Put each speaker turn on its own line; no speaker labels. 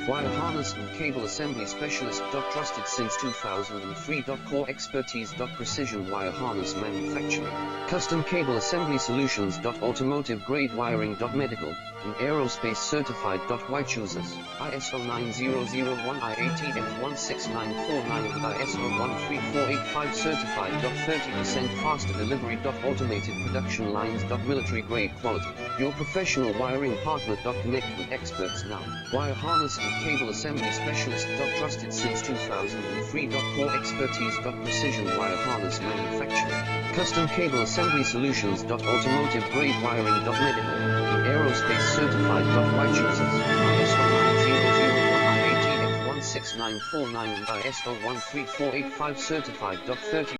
Wire harness and cable assembly specialist. Trusted since 2003. Core expertise. Precision wire harness manufacturing. Custom cable assembly solutions. Automotive grade wiring. Medical and aerospace certified. White choosers. ISO 9001 IATF 16949 and ISO 13485 certified. 30% faster delivery. Automated production lines. Military grade quality. Your professional wiring partner. Connect with experts now. Wire harness and cable assembly specialist. Trusted since 2003. Core expertise. Precision wire harness manufacturing. Custom cable assembly solutions. Automotive grade wiring. Medical and aerospace certified. White choosers. ISO 9001 IATF 16949 and ISO 13485 certified. 30